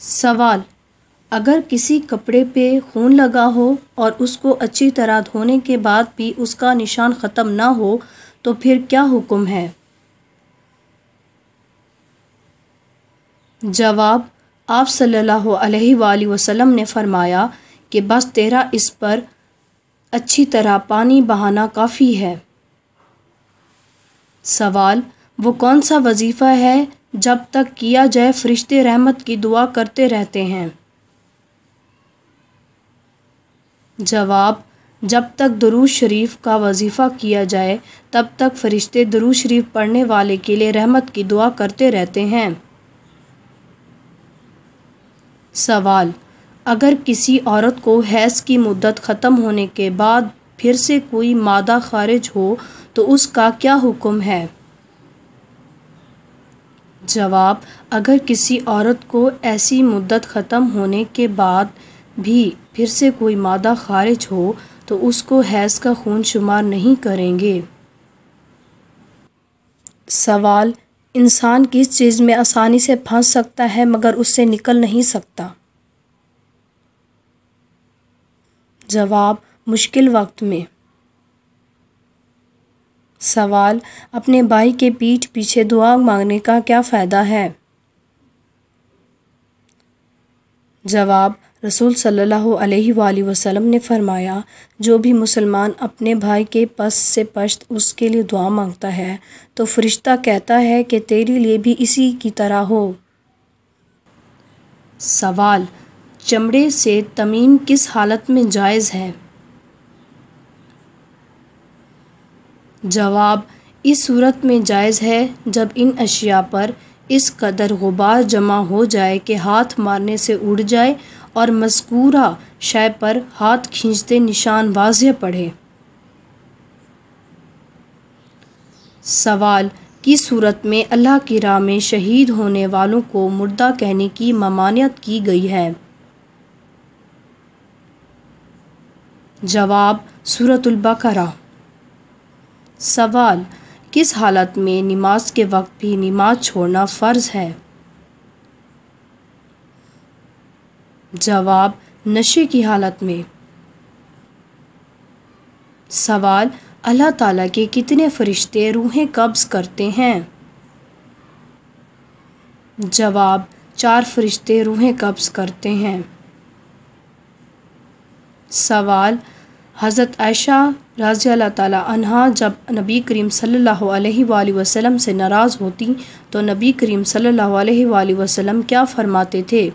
سوال: اگر کسی کپڑے پہ خون لگا ہو اور اس کو اچھی طرح دھونے کے بعد بھی اس کا نشان ختم نہ ہو تو پھر کیا حکم ہے؟ جواب: آپ صلی اللہ علیہ وآلہ وسلم نے فرمایا کہ بس تیرا اس پر اچھی طرح پانی بہانا کافی ہے۔ سوال: وہ کون سا وظیفہ ہے جب تک کیا جائے فرشتے رحمت کی دعا کرتے رہتے ہیں؟ جواب: جب تک درود شریف کا وظیفہ کیا جائے تب تک فرشتے درود شریف پڑھنے والے کے لیے رحمت کی دعا کرتے رہتے ہیں۔ سوال: اگر کسی عورت کو حیض کی مدت ختم ہونے کے بعد پھر سے کوئی مادہ خارج ہو تو اس کا کیا حکم ہے؟ جواب: اگر کسی عورت کو ایسی مدت ختم ہونے کے بعد بھی پھر سے کوئی مادہ خارج ہو تو اس کو حیض کا خون شمار نہیں کریں گے۔ سوال: انسان کس چیز میں آسانی سے پھنس سکتا ہے مگر اس سے نکل نہیں سکتا؟ جواب: مشکل وقت میں۔ سوال: اپنے بھائی کے پیٹھ پیچھے دعا مانگنے کا کیا فائدہ ہے؟ جواب: رسول صلی اللہ علیہ وآلہ وسلم نے فرمایا، جو بھی مسلمان اپنے بھائی کے پس سے پشت اس کے لیے دعا مانگتا ہے تو فرشتہ کہتا ہے کہ تیرے لیے بھی اسی کی طرح ہو۔ سوال: چمڑے سے تمیم کس حالت میں جائز ہے؟ جواب: اس صورت میں جائز ہے جب ان اشیاء پر اس قدر غبار جمع ہو جائے کہ ہاتھ مارنے سے اڑ جائے اور مذکورہ شے پر ہاتھ کھینچتے نشان واضح پڑے۔ سوال: کس صورت میں اللہ کی راہ میں شہید ہونے والوں کو مردہ کہنے کی ممانعت کی گئی ہے؟ جواب: سورۃ البقرہ۔ سوال: کس حالت میں نماز کے وقت بھی نماز چھوڑنا فرض ہے؟ جواب: نشے کی حالت میں۔ سوال: اللہ تعالیٰ کے کتنے فرشتے روحیں قبض کرتے ہیں؟ جواب: 4 فرشتے روحیں قبض کرتے ہیں۔ سوال: حضرت عائشہ رضی اللہ تعالیٰ عنہا جب نبی کریم صلی اللہ علیہ وآلہ وسلم سے ناراض ہوتی تو نبی کریم صلی اللہ علیہ وآلہ وسلم کیا فرماتے تھے؟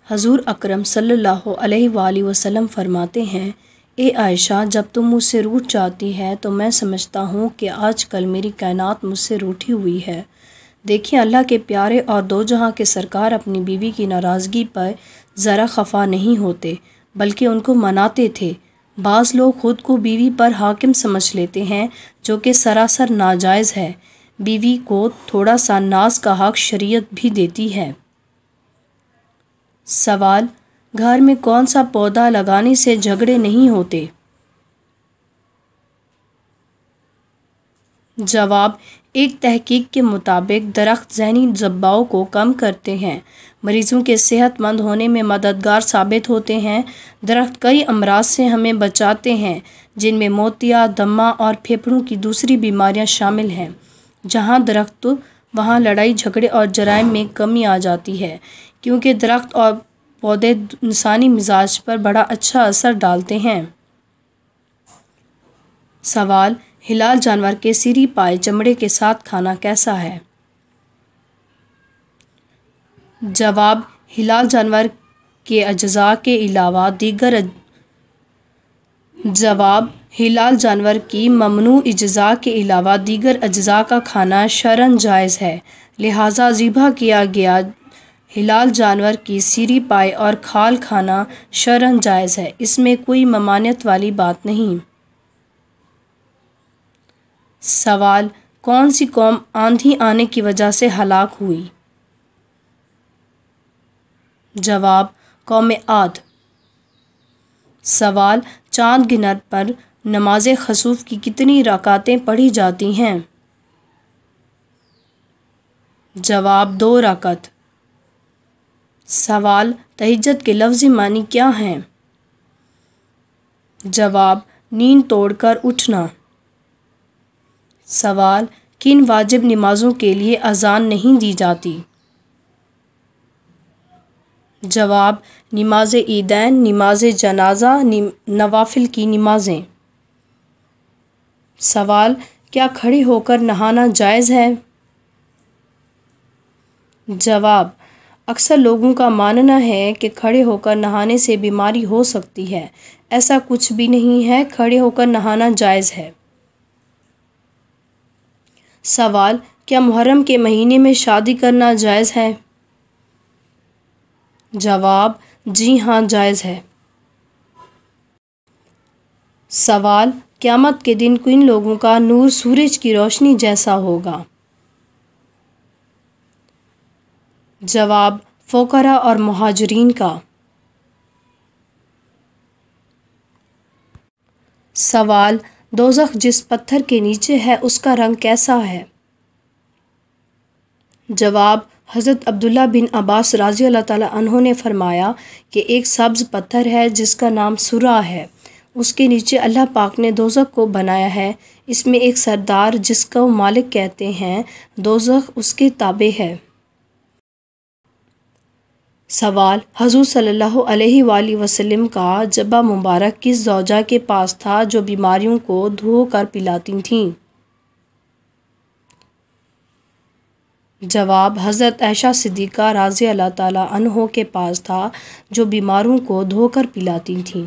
حضور اکرم صلی اللہ علیہ وآلہ وسلم فرماتے ہیں، اے عائشہ، جب تم مجھ سے روٹھ جاتی ہے تو میں سمجھتا ہوں کہ آج کل میری کائنات مجھ سے روٹھی ہوئی ہے۔ دیکھیں، اللہ کے پیارے اور دو جہاں کے سرکار اپنی بیوی کی ناراضگی پر ذرا خفا نہیں ہوتے بلکہ ان کو مناتے تھے۔ بعض لوگ خود کو بیوی پر حاکم سمجھ لیتے ہیں جو کہ سراسر ناجائز ہے۔ بیوی کو تھوڑا سا ناز کا حق شریعت بھی دیتی ہے۔ سوال: گھر میں کون سا پودا لگانے سے جھگڑے نہیں ہوتے؟ جواب: ایک تحقیق کے مطابق درخت ذہنی دباؤ کو کم کرتے ہیں، مریضوں کے صحت مند ہونے میں مددگار ثابت ہوتے ہیں۔ درخت کئی امراض سے ہمیں بچاتے ہیں جن میں موتیا، دمہ اور پھیپھڑوں کی دوسری بیماریاں شامل ہیں۔ جہاں درخت وہاں لڑائی جھگڑے اور جرائم میں کمی آ جاتی ہے، کیونکہ درخت اور پودے انسانی مزاج پر بڑا اچھا اثر ڈالتے ہیں۔ سوال: ہلال جانور کے سیری پائے چمڑے کے ساتھ کھانا کیسا ہے؟ جواب: ہلال جانور کے اجزاء کے علاوہ کی ممنوع اجزاء کے علاوہ دیگر اجزاء کا کھانا شرعاً جائز ہے، لہٰذا ذبح کیا گیا ہلال جانور کی سیری پائے اور کھال کھانا شرعاً جائز ہے، اس میں کوئی ممانعت والی بات نہیں۔ سوال: کون سی قوم آندھی آنے کی وجہ سے ہلاک ہوئی؟ جواب: قوم عاد۔ سوال: چاند گنر پر نماز خسوف کی کتنی رکعتیں پڑھی جاتی ہیں؟ جواب 2 رکعت۔ سوال تہجد کے لفظی معنی کیا ہیں؟ جواب نیند توڑ کر اٹھنا۔ سوال کن واجب نمازوں کے لیے اذان نہیں دی جاتی؟ جواب نماز عیدین، نماز جنازہ، نوافل کی نمازیں۔ سوال کیا کھڑے ہو کر نہانا جائز ہے؟ جواب اکثر لوگوں کا ماننا ہے کہ کھڑے ہو کر نہانے سے بیماری ہو سکتی ہے، ایسا کچھ بھی نہیں ہے، کھڑے ہو کر نہانا جائز ہے۔ سوال کیا محرم کے مہینے میں شادی کرنا جائز ہے؟ جواب جی ہاں جائز ہے۔ سوال قیامت کے دن کن لوگوں کا نور سورج کی روشنی جیسا ہوگا؟ جواب فقراء اور مہاجرین کا۔ سوال دوزخ جس پتھر کے نیچے ہے اس کا رنگ کیسا ہے؟ جواب حضرت عبداللہ بن عباس رضی اللہ تعالیٰ عنہ نے فرمایا کہ ایک سبز پتھر ہے جس کا نام سرا ہے، اس کے نیچے اللہ پاک نے دوزخ کو بنایا ہے، اس میں ایک سردار جس کو مالک کہتے ہیں، دوزخ اس کے تابع ہے۔ سوال حضور صلی اللہ علیہ وآلہ وسلم کا جبہ مبارک کس زوجہ کے پاس تھا جو بیماریوں کو دھو کر پلاتی تھیں؟ جواب حضرت عائشہ صدیقہ رضی اللہ تعالیٰ عنہ کے پاس تھا جو بیماروں کو دھو کر پلاتی تھیں۔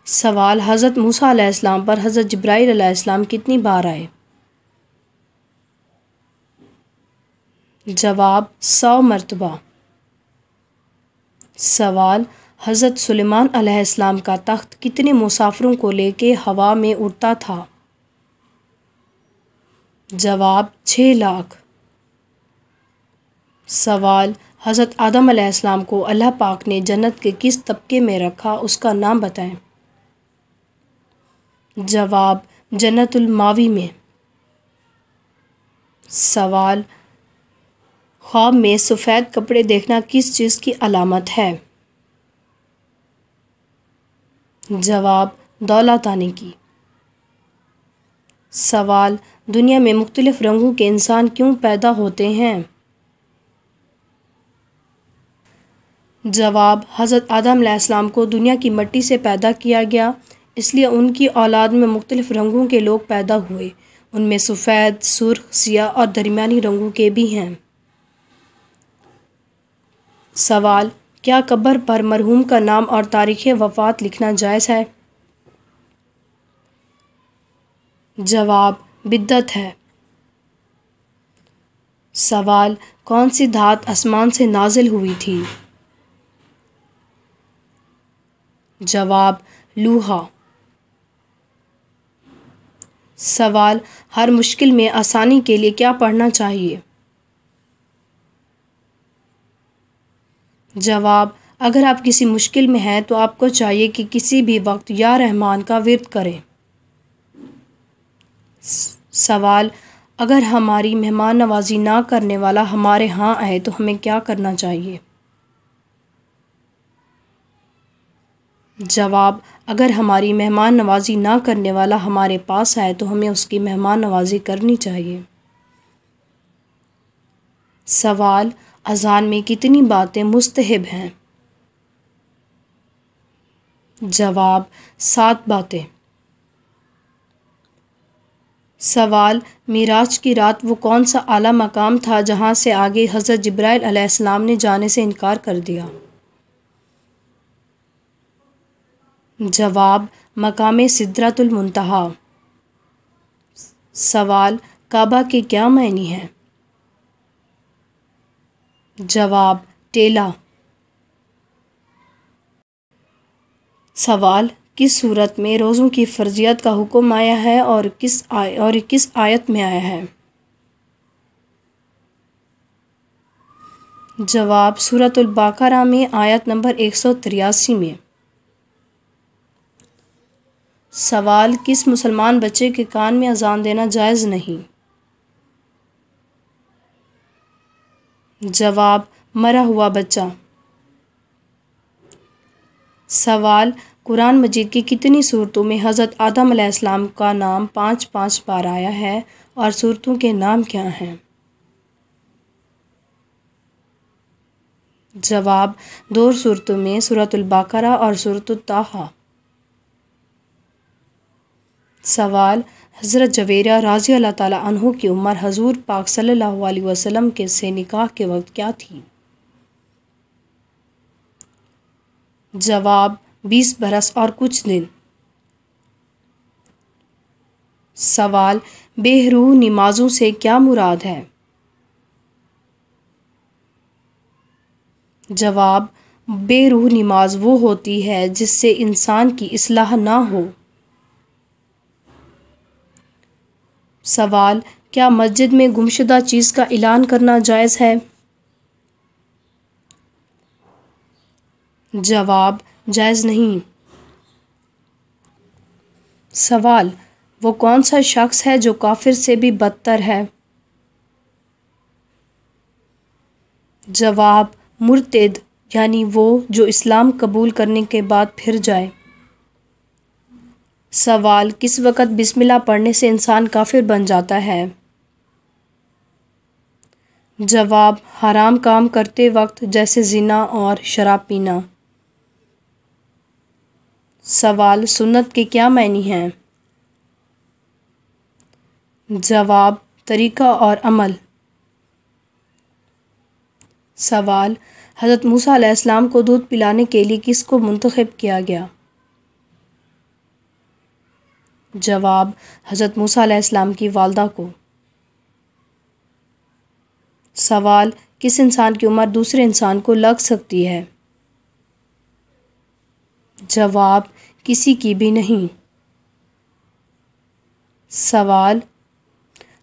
سوال حضرت موسیٰ علیہ السلام پر حضرت جبرائیل علیہ السلام کتنی بار آئے؟ جواب 100 مرتبہ۔ سوال حضرت سلیمان علیہ السلام کا تخت کتنے مسافروں کو لے کے ہوا میں اڑتا تھا؟ جواب 6 لاکھ۔ سوال حضرت آدم علیہ السلام کو اللہ پاک نے جنت کے کس طبقے میں رکھا، اس کا نام بتائیں؟ جواب جنت الماوی میں۔ سوال خواب میں سفید کپڑے دیکھنا کس چیز کی علامت ہے؟ جواب دولت آنے کی۔ سوال دنیا میں مختلف رنگوں کے انسان کیوں پیدا ہوتے ہیں؟ جواب حضرت آدم علیہ السلام کو دنیا کی مٹی سے پیدا کیا گیا، اس لیے ان کی اولاد میں مختلف رنگوں کے لوگ پیدا ہوئے، ان میں سفید، سرخ، سیاہ اور درمیانی رنگوں کے بھی ہیں۔ سوال کیا قبر پر مرحوم کا نام اور تاریخ وفات لکھنا جائز ہے؟ جواب بدعت ہے۔ سوال کون سی دھات آسمان سے نازل ہوئی تھی؟ جواب لوہا۔ سوال ہر مشکل میں آسانی کے لیے کیا پڑھنا چاہیے؟ جواب اگر آپ کسی مشکل میں ہیں تو آپ کو چاہیے کہ کسی بھی وقت یا رحمان کا ورد کریں۔ سوال اگر ہماری مہمان نوازی نہ کرنے والا ہمارے ہاں آئے تو ہمیں کیا کرنا چاہیے؟ جواب اگر ہماری مہمان نوازی نہ کرنے والا ہمارے پاس آئے تو ہمیں اس کی مہمان نوازی کرنی چاہیے۔ سوال اذان میں کتنی باتیں مستحب ہیں؟ جواب 7 باتیں۔ سوال معراج کی رات وہ کون سا اعلیٰ مقام تھا جہاں سے آگے حضرت جبرائیل علیہ السلام نے جانے سے انکار کر دیا؟ جواب مقام سدرۃ المنتہا۔ سوال کعبہ کے کیا معنی ہیں؟ جواب ٹیلا۔ سوال کس صورت میں روزوں کی فرضیت کا حکم آیا ہے اور کس آیت میں آیا ہے؟ جواب سورۃ البقرہ میں آیت نمبر 183 میں۔ سوال کس مسلمان بچے کے کان میں اذان دینا جائز نہیں؟ جواب مرا ہوا بچہ۔ سوال قرآن مجید کی کتنی صورتوں میں حضرت آدم علیہ السلام کا نام 5 بار آیا ہے اور صورتوں کے نام کیا ہیں؟ جواب 2 صورتوں میں، سورۃ البقرہ اور سورۃ الطٰہٰ۔ سوال حضرت جویریہ رضی اللہ تعالیٰ عنہ کی عمر حضور پاک صلی اللہ علیہ وسلم سے نکاح کے وقت کیا تھی؟ جواب 20 برس اور کچھ دن۔ سوال بے روح نمازوں سے کیا مراد ہے؟ جواب بے روح نماز وہ ہوتی ہے جس سے انسان کی اصلاح نہ ہو۔ سوال کیا مسجد میں گمشدہ چیز کا اعلان کرنا جائز ہے؟ جواب جائز نہیں۔ سوال وہ کون سا شخص ہے جو کافر سے بھی بدتر ہے؟ جواب مرتد، یعنی وہ جو اسلام قبول کرنے کے بعد پھر جائے۔ سوال کس وقت بسم اللہ پڑھنے سے انسان کافر بن جاتا ہے؟ جواب حرام کام کرتے وقت، جیسے زنا اور شراب پینا۔ سوال سنت کے کیا معنی ہیں؟ جواب طریقہ اور عمل۔ سوال حضرت موسیٰ علیہ السلام کو دودھ پلانے کے لیے کس کو منتخب کیا گیا؟ جواب حضرت موسیٰ علیہ السلام کی والدہ کو۔ سوال کس انسان کی عمر دوسرے انسان کو لگ سکتی ہے؟ جواب کسی کی بھی نہیں۔ سوال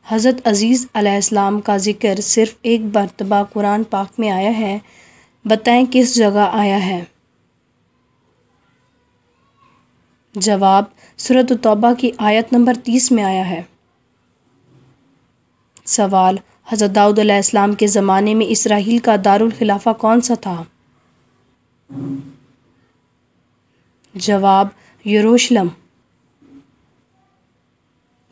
حضرت عزیز علیہ السلام کا ذکر صرف ایک مرتبہ قرآن پاک میں آیا ہے، بتائیں کس جگہ آیا ہے؟ جواب سورۃ التوبہ کی آیت نمبر 30 میں آیا ہے۔ سوال حضرت داؤد علیہ السلام کے زمانے میں اسرائیل کا دارالخلافہ کون سا تھا؟ جواب یروشلم۔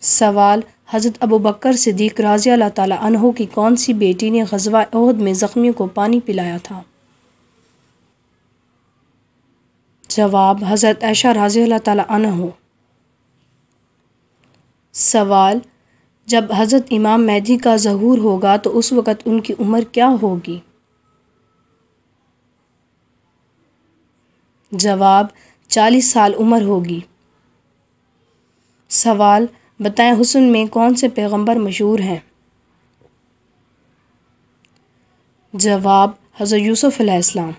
سوال حضرت ابوبکر صدیق رضی اللہ تعالیٰ عنہ کی کون سی بیٹی نے غزوہ احد میں زخمیوں کو پانی پلایا تھا؟ جواب حضرت عائشہ رضی اللہ تعالیٰ عنہ۔ سوال جب حضرت امام مہدی کا ظہور ہوگا تو اس وقت ان کی عمر کیا ہوگی؟ جواب 40 سال عمر ہوگی۔ سوال بتائیں حسن میں کون سے پیغمبر مشہور ہیں؟ جواب حضرت یوسف علیہ السلام۔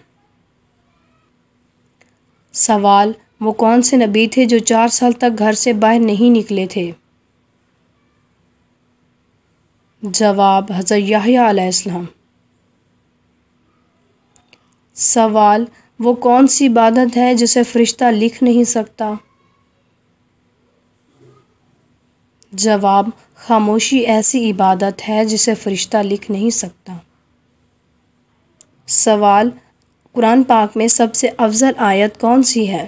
سوال وہ کون سے نبی تھے جو 4 سال تک گھر سے باہر نہیں نکلے تھے؟ جواب حضرت یحییٰ علیہ السلام۔ سوال وہ کون سی عبادت ہے جسے فرشتہ لکھ نہیں سکتا؟ جواب خاموشی ایسی عبادت ہے جسے فرشتہ لکھ نہیں سکتا۔ سوال قرآن پاک میں سب سے افضل آیت کون سی ہے؟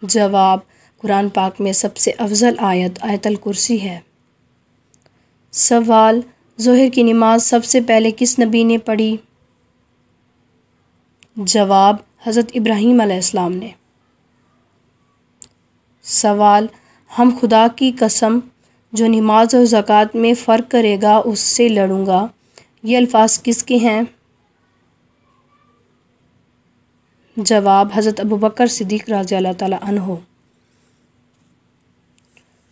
جواب قرآن پاک میں سب سے افضل آیت آیت الکرسی ہے۔ سوال ظہر کی نماز سب سے پہلے کس نبی نے پڑھی؟ جواب حضرت ابراہیم علیہ السلام نے۔ سوال ہم خدا کی قسم جو نماز اور زکوٰۃ میں فرق کرے گا اس سے لڑوں گا، یہ الفاظ کس کے ہیں؟ جواب حضرت ابوبکر صدیق رضی اللہ تعالیٰ عنہ۔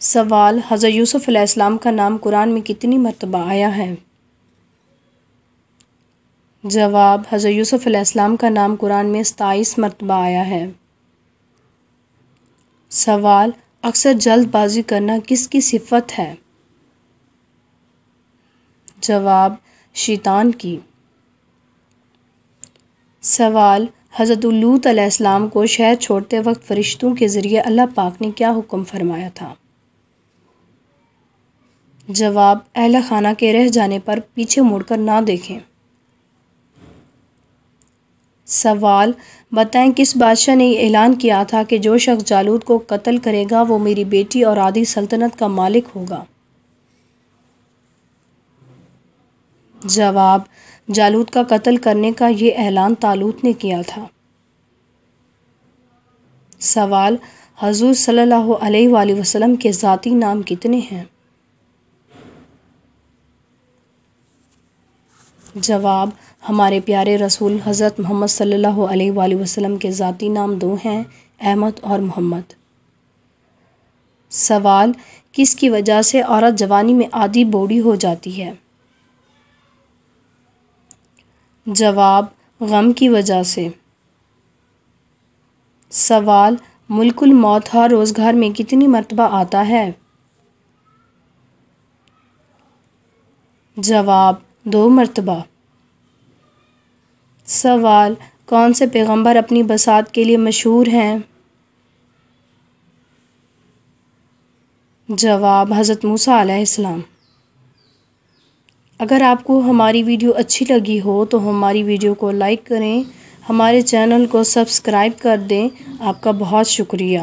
سوال حضرت یوسف علیہ السلام کا نام قرآن میں کتنی مرتبہ آیا ہے؟ جواب حضرت یوسف علیہ السلام کا نام قرآن میں 27 مرتبہ آیا ہے۔ سوال اکثر جلد بازی کرنا کس کی صفت ہے؟ جواب شیطان کی۔ سوال حضرت لوط علیہ السلام کو شہر چھوڑتے وقت فرشتوں کے ذریعے اللہ پاک نے کیا حکم فرمایا تھا؟ جواب: اہل خانہ کے رہ جانے پر پیچھے مڑ کر نہ دیکھیں۔ سوال: بتائیں کس بادشاہ نے یہ اعلان کیا تھا کہ جو شخص جالوت کو قتل کرے گا وہ میری بیٹی اور آدھی سلطنت کا مالک ہوگا؟ جواب: جالوت کا قتل کرنے کا یہ اعلان طالوت نے کیا تھا۔ سوال: حضور صلی اللہ علیہ وآلہ وسلم کے ذاتی نام کتنے ہیں؟ جواب: ہمارے پیارے رسول حضرت محمد صلی اللہ علیہ وآلہ وسلم کے ذاتی نام 2 ہیں، احمد اور محمد۔ سوال: کس کی وجہ سے عورت جوانی میں آدھی بوڑھی ہو جاتی ہے؟ جواب: غم کی وجہ سے۔ سوال: ملک الموت ہر روز گھر میں کتنی مرتبہ آتا ہے؟ جواب: 2 مرتبہ۔ سوال: کون سے پیغمبر اپنی بساط کے لیے مشہور ہیں؟ جواب: حضرت موسیٰ علیہ السلام۔ اگر آپ کو ہماری ویڈیو اچھی لگی ہو تو ہماری ویڈیو کو لائک کریں، ہمارے چینل کو سبسکرائب کر دیں۔ آپ کا بہت شکریہ۔